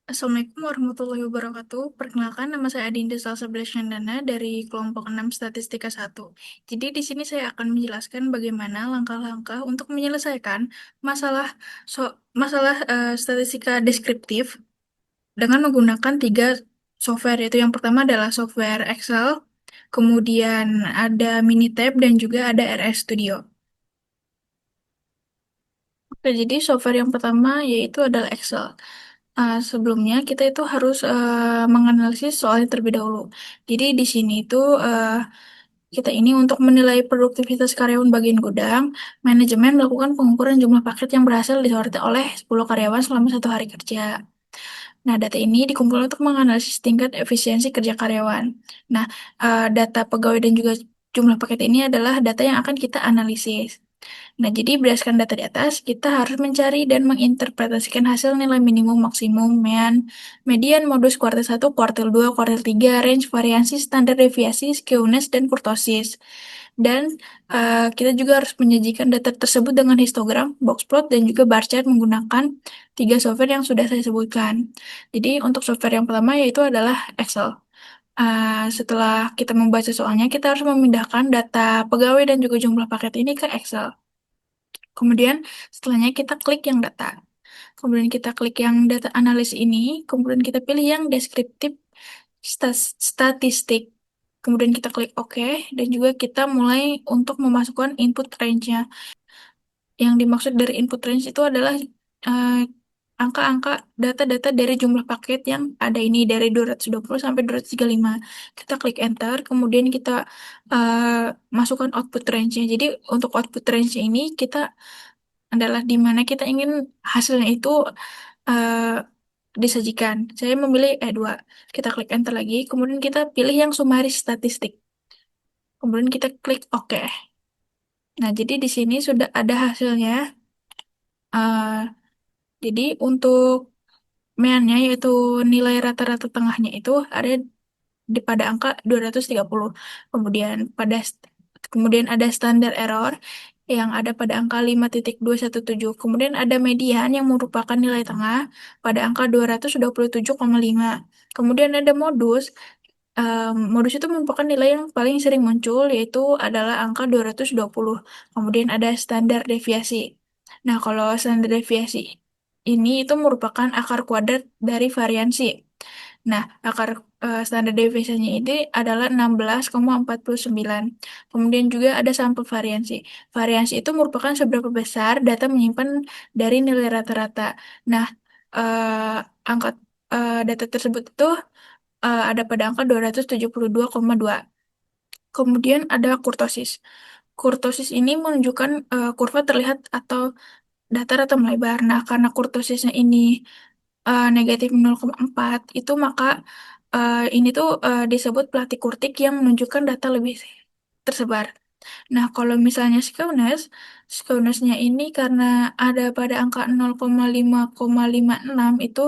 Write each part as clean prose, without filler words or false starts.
Assalamualaikum warahmatullahi wabarakatuh. Perkenalkan, nama saya Adinda Salsa Dana dari kelompok 6 Statistika 1. Jadi di sini saya akan menjelaskan bagaimana langkah-langkah untuk menyelesaikan masalah statistika deskriptif dengan menggunakan tiga software, yaitu yang pertama adalah software Excel, kemudian ada Minitab dan juga ada RS Studio. Oke, jadi software yang pertama yaitu adalah Excel. Sebelumnya kita itu harus menganalisis soalnya terlebih dahulu. Jadi di sini itu kita ini untuk menilai produktivitas karyawan bagian gudang, manajemen melakukan pengukuran jumlah paket yang berhasil disortir oleh 10 karyawan selama 1 hari kerja. Nah, data ini dikumpulkan untuk menganalisis tingkat efisiensi kerja karyawan. Nah, data pegawai dan juga jumlah paket ini adalah data yang akan kita analisis. Nah, jadi berdasarkan data di atas, kita harus mencari dan menginterpretasikan hasil nilai minimum, maksimum, median, modus kuartil 1, kuartil 2, kuartil 3, range, variansi, standar deviasi, skewness, dan kurtosis. Dan kita juga harus menyajikan data tersebut dengan histogram, box plot, dan juga bar chart menggunakan tiga software yang sudah saya sebutkan. Jadi untuk software yang pertama yaitu adalah Excel. Setelah kita membaca soalnya, kita harus memindahkan data pegawai dan juga jumlah paket ini ke Excel. Kemudian setelahnya kita klik yang data. Kemudian kita klik yang data analis ini. Kemudian kita pilih yang deskriptif statistik. Kemudian kita klik OK. Dan juga kita mulai untuk memasukkan input range-nya. Yang dimaksud dari input range itu adalah eh, angka-angka data-data dari jumlah paket yang ada ini dari 220 sampai 235. Kita klik enter, kemudian kita eh, masukkan output range-nya. Jadi untuk output range ini kita adalah di mana kita ingin hasilnya itu eh, disajikan. Saya memilih E2. Kita klik enter lagi, kemudian kita pilih yang sumaris statistik. Kemudian kita klik OK. Nah, jadi di sini sudah ada hasilnya. Eh, jadi untuk meannya yaitu nilai rata-rata tengahnya itu ada pada angka 230. Kemudian kemudian ada standar error yang ada pada angka 5,217. Kemudian ada median yang merupakan nilai tengah pada angka 227,5. Kemudian ada modus. Modus itu merupakan nilai yang paling sering muncul yaitu adalah angka 220. Kemudian ada standar deviasi. Nah, kalau standar deviasi ini itu merupakan akar kuadrat dari variansi. Nah, akar standar deviasinya ini adalah 16,49. Kemudian juga ada sampel variansi. Variansi itu merupakan seberapa besar data menyimpan dari nilai rata-rata. Nah, angka data tersebut itu ada pada angka 272,2. Kemudian ada kurtosis. Kurtosis ini menunjukkan kurva terlihat atau datar atau melebar. Nah, karena kurtosisnya ini negatif 0,4 itu maka ini tuh disebut pelatih kurtik yang menunjukkan data lebih tersebar. Nah, kalau misalnya skewness-nya ini karena ada pada angka 0,5,56 itu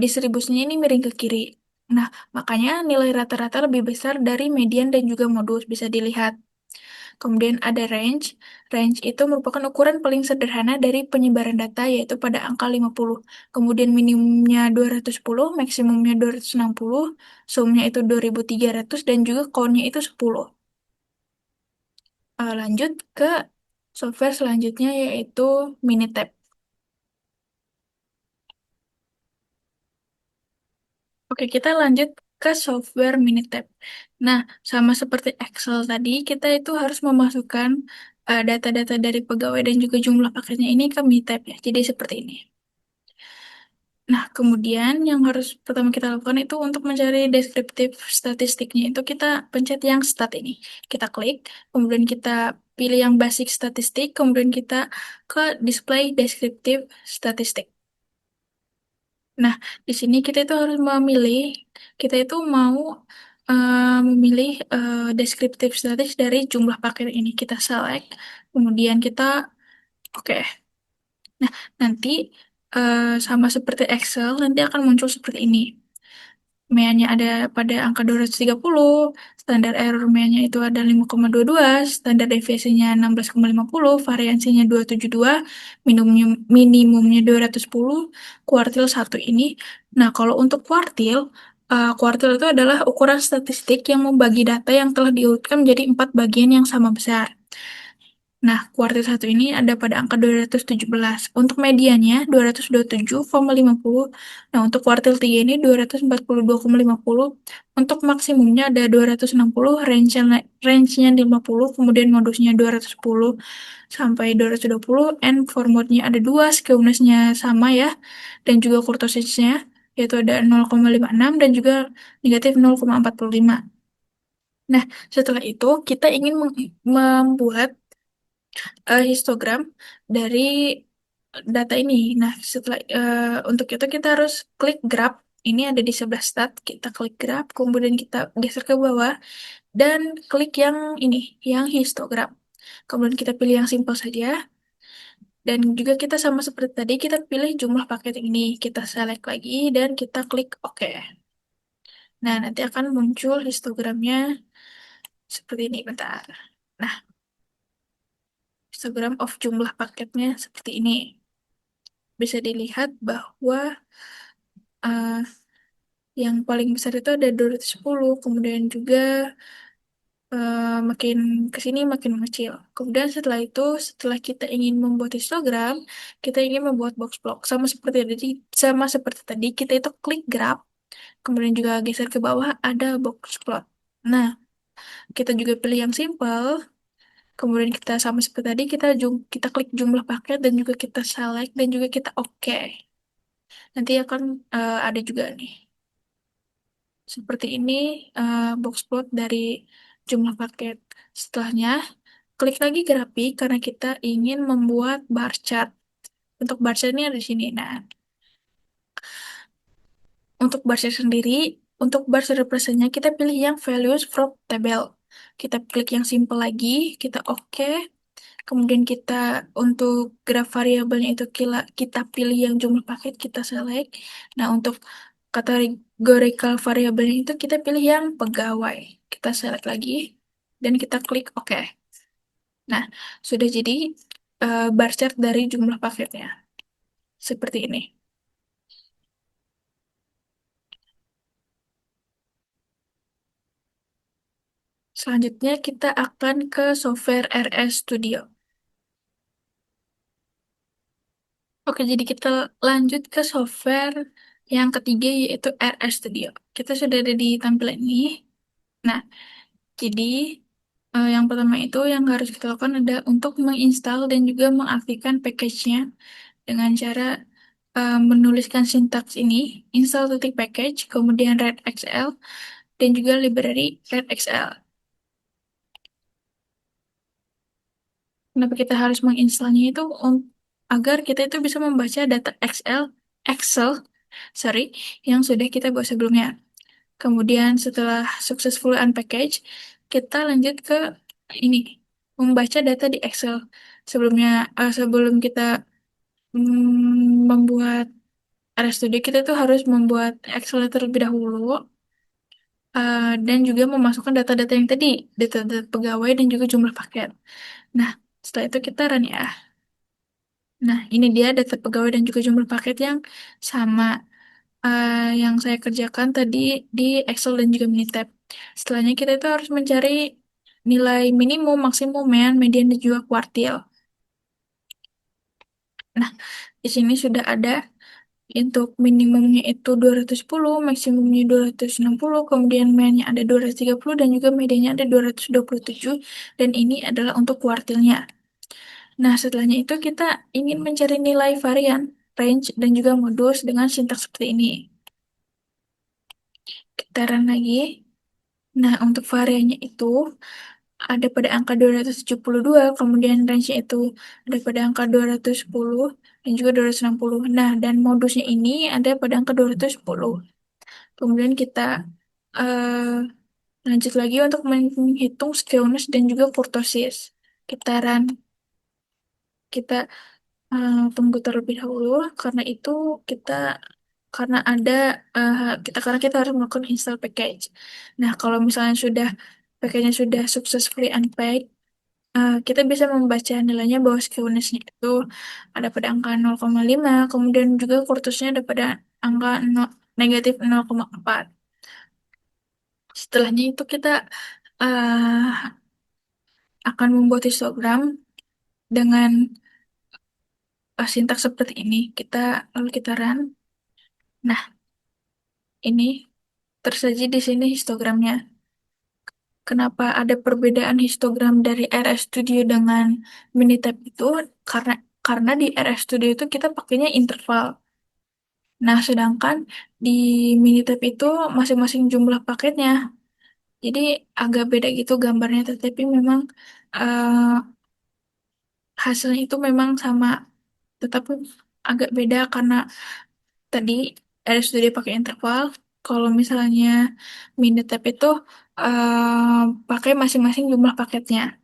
distribusinya ini miring ke kiri. Nah, makanya nilai rata-rata lebih besar dari median dan juga modus bisa dilihat. Kemudian ada range. Range itu merupakan ukuran paling sederhana dari penyebaran data yaitu pada angka 50. Kemudian minimumnya 210, maksimumnya 260, sumnya itu 2300 dan juga count-nya itu 10. Lanjut ke software selanjutnya yaitu Minitab. Oke, kita lanjut ke software Minitab. Nah, sama seperti Excel tadi, kita itu harus memasukkan data-data dari pegawai dan juga jumlah paketnya ini ke Minitab ya. Jadi seperti ini. Nah, kemudian yang harus pertama kita lakukan itu untuk mencari deskriptif statistiknya itu kita pencet yang stat ini. Kita klik, kemudian kita pilih yang basic statistik, kemudian kita ke display deskriptif statistik. Nah, di sini kita itu harus memilih, kita itu mau memilih deskriptif statis dari jumlah paket ini. Kita select, kemudian kita oke. Nanti sama seperti Excel, nanti akan muncul seperti ini. MA-nya ada pada angka 230, standar error MA-nya itu ada 5,22, standar deviasinya 16,50, variansinya 272, minimumnya 210, kuartil satu ini. Nah, kalau untuk kuartil, kuartil itu adalah ukuran statistik yang membagi data yang telah diurutkan menjadi 4 bagian yang sama besar. Nah, kuartil satu ini ada pada angka 217. Untuk mediannya 227,50. Nah, untuk kuartil 3 ini 242,50. Untuk maksimumnya ada 260, range-nya 50, kemudian modusnya 210 sampai 220, and formatnya ada dua, skewness-nya sama ya, dan juga kurtosisnya, yaitu ada 0,56 dan juga negatif 0,45. Nah, setelah itu kita ingin membuat histogram dari data ini. Nah, setelah untuk itu kita harus klik graph. Ini ada di sebelah stat. Kita klik graph, kemudian kita geser ke bawah dan klik yang ini, yang histogram. Kemudian kita pilih yang simple saja. Dan juga kita sama seperti tadi, kita pilih jumlah paket ini. Kita select lagi dan kita klik OK. Nah, nanti akan muncul histogramnya seperti ini. Bentar. Nah, histogram of jumlah paketnya seperti ini. Bisa dilihat bahwa eh, yang paling besar itu ada 210, kemudian juga makin ke sini makin kecil. Kemudian setelah itu, setelah kita ingin membuat histogram, kita ingin membuat box plot. Sama seperti tadi, kita itu klik graph, kemudian juga geser ke bawah ada box plot. Nah, kita juga pilih yang simple, kemudian kita sama seperti tadi, kita klik jumlah paket dan juga kita select dan juga kita OK. Nanti akan ada juga nih. Seperti ini box plot dari jumlah paket. Setelahnya, klik lagi grafik karena kita ingin membuat bar chart. Untuk bar chart ini ada di sini. Nah, untuk bar chart sendiri, untuk bar chart representnya kita pilih yang values from table. Kita klik yang simple lagi, kita OK. Kemudian kita untuk graf variabelnya itu kita pilih yang jumlah paket, kita select. Nah, untuk kategorical variabelnya itu kita pilih yang pegawai. Kita select lagi dan kita klik OK. Nah, sudah jadi bar chart dari jumlah paketnya. Seperti ini. Selanjutnya kita akan ke software RS Studio. Oke, jadi kita lanjut ke software yang ketiga yaitu RS Studio. Kita sudah ada di tampilan ini. Nah, jadi yang pertama itu yang harus kita lakukan ada untuk menginstal dan juga mengaktifkan package-nya dengan cara menuliskan sintaks ini, install titik package, kemudian readxl, dan juga library readxl. Kenapa kita harus menginstalnya itu agar kita itu bisa membaca data Excel, sorry, yang sudah kita buat sebelumnya. Kemudian setelah successfully unpackage, kita lanjut ke ini, membaca data di Excel. Sebelum kita membuat RStudio, kita tuh harus membuat Excel terlebih dahulu, dan juga memasukkan data-data yang tadi, data-data pegawai dan juga jumlah paket. Nah, setelah itu kita run ya. Nah, ini dia data pegawai dan juga jumlah paket yang sama yang saya kerjakan tadi di Excel dan juga Minitab. Setelahnya kita itu harus mencari nilai minimum, maksimum, median, dan juga kuartil. Nah, di sini sudah ada untuk minimumnya itu 210, maksimumnya 260, kemudian mediannya ada 230, dan juga mediannya ada 227, dan ini adalah untuk kuartilnya. Nah, setelahnya itu kita ingin mencari nilai varian, range, dan juga modus dengan sintaks seperti ini. Kita run lagi. Nah, untuk variannya itu ada pada angka 272, kemudian range-nya itu ada pada angka 210, dan juga 260. Nah, dan modusnya ini ada pada angka 210. Kemudian kita eh, lanjut lagi untuk menghitung skewness dan juga kurtosis. Kita run, kita tunggu terlebih dahulu, karena itu kita karena ada karena kita harus melakukan install package. Nah, kalau misalnya package-nya sudah successfully unpacked, kita bisa membaca nilainya bahwa skewness-nya itu ada pada angka 0,5, kemudian juga kurtusnya ada pada angka negatif 0,4. Setelahnya itu kita eh, akan membuat histogram dengan sintaks seperti ini. Lalu kita run. Nah, ini tersaji di sini histogramnya. Kenapa ada perbedaan histogram dari RS Studio dengan Minitab itu? Karena karena di RS Studio itu kita pakainya interval. Nah, sedangkan di Minitab itu masing-masing jumlah paketnya. Jadi agak beda gitu gambarnya, tetapi memang eh, hasilnya itu memang sama, tetapi agak beda karena tadi ada studi pakai interval. Kalau misalnya Minitab itu pakai masing-masing jumlah paketnya.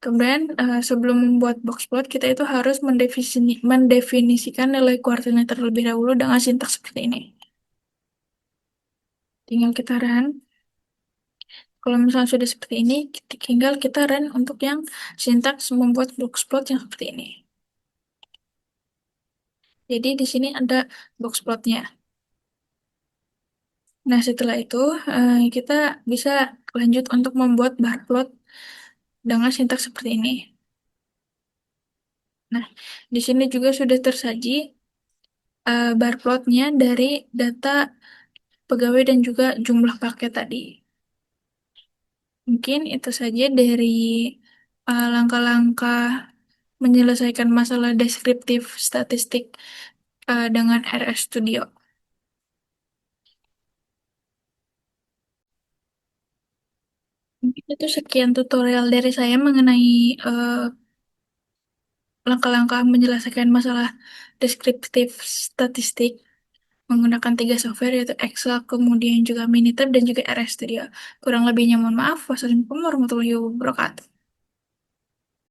Kemudian sebelum membuat box plot kita itu harus mendefinisikan nilai kuartilnya terlebih dahulu dengan sintaks seperti ini. Tinggal kita run. Kalau misalnya sudah seperti ini, tinggal kita run untuk yang sintaks membuat box plot yang seperti ini. Jadi di sini ada box plotnya. Nah, setelah itu kita bisa lanjut untuk membuat bar plot dengan sintaks seperti ini. Nah, di sini juga sudah tersaji bar plotnya dari data pegawai dan juga jumlah paket tadi. Mungkin itu saja dari langkah-langkah menyelesaikan masalah deskriptif statistik dengan RS Studio. Mungkin itu sekian tutorial dari saya mengenai langkah-langkah menyelesaikan masalah deskriptif statistik menggunakan tiga software yaitu Excel, kemudian juga Minitab dan juga RS Studio. Kurang lebihnya mohon maaf. Wassalamualaikum warahmatullahi wabarakatuh.